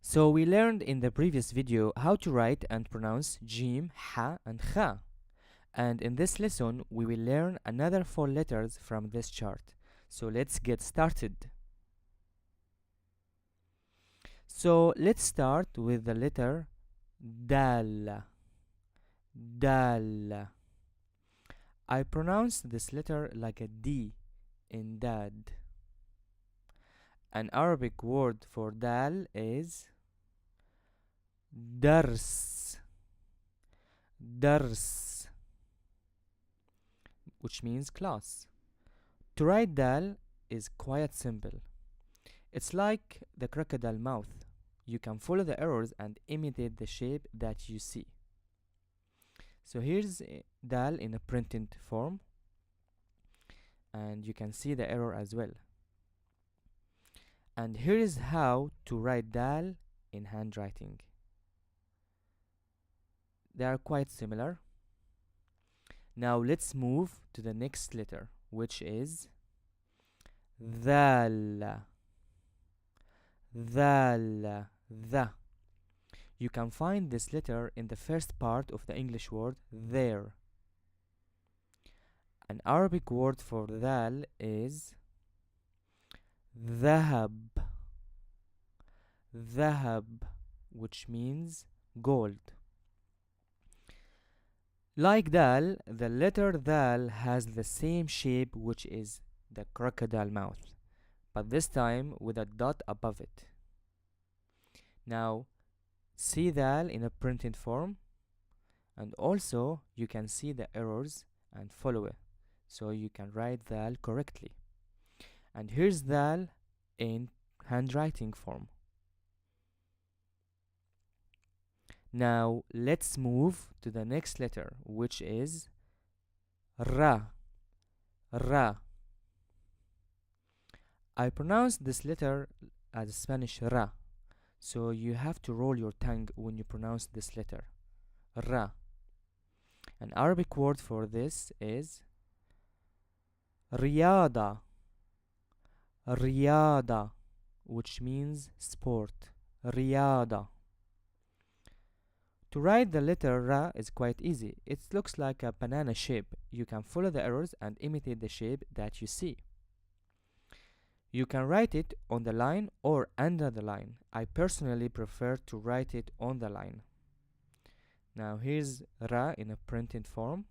So we learned in the previous video how to write and pronounce jim, ha and kha. And in this lesson we will learn another 4 letters from this chart. So let's get started. So let's start with the letter Dala. Dala. I pronounce this letter like a D in dad. An Arabic word for dal is dars. Dars, which means class. To write dal is quite simple. It's like the crocodile mouth. You can follow the arrows and imitate the shape that you see. So here's dal in a printed form, and you can see the arrow as well. And here is how to write dal in handwriting. They are quite similar. Now let's move to the next letter, which is dhal. Dhal. The. You can find this letter in the first part of the English word there. An Arabic word for dhal is dhahab. Dhahab, which means gold. Like dal, the letter dal has the same shape, which is the crocodile mouth, but this time with a dot above it. Now see dal in a printed form, and also you can see the errors and follow it, so you can write dal correctly. And here's dal in handwriting form. Now let's move to the next letter, which is ra. Ra. I pronounce this letter as Spanish ra, so you have to roll your tongue when you pronounce this letter. Ra. An Arabic word for this is riyada. Riyada, which means sport. Riyada. To write the letter ra is quite easy. It looks like a banana shape. You can follow the arrows and imitate the shape that you see. You can write it on the line or under the line. I personally prefer to write it on the line. Now here's ra in a printed form,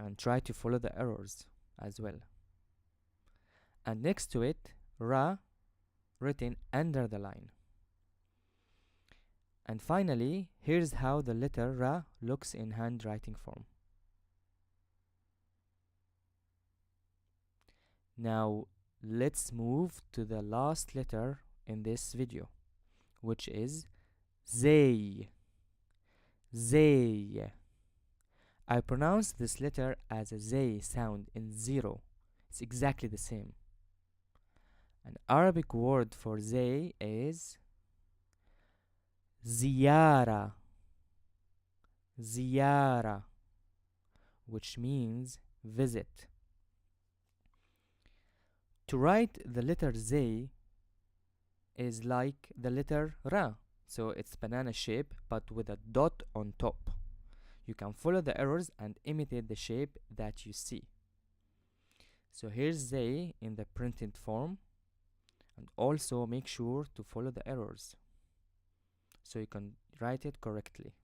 and try to follow the arrows as well. And next to it, ra written under the line. And finally, here's how the letter ra looks in handwriting form. Now let's move to the last letter in this video, which is zay. Zay. I pronounce this letter as a zay sound in 0. It's exactly the same. An Arabic word for zay is ziyara. Ziyara, which means visit. To write the letter zay is like the letter ra, so it's banana shape but with a dot on top. You can follow the arrows and imitate the shape that you see. So here's zay in the printed form, and also make sure to follow the arrows so you can write it correctly.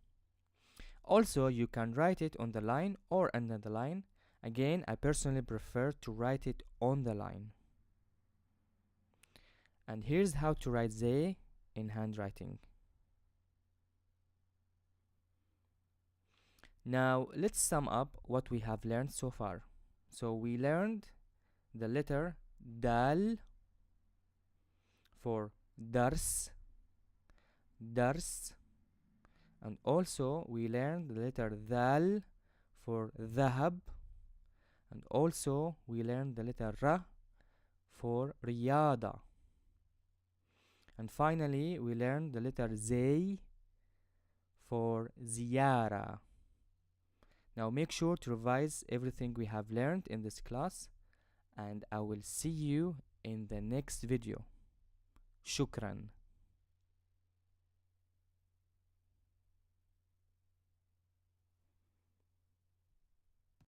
Also, you can write it on the line or under the line. Again, I personally prefer to write it on the line. And here's how to write zay in handwriting. Now let's sum up what we have learned so far. So we learned the letter dal for dars, dars, and also we learned the letter dal for dhahab, and also we learned the letter ra for riyada. And finally, we learned the letter zay for ziyara. Now make sure to revise everything we have learned in this class, and I will see you in the next video. Shukran.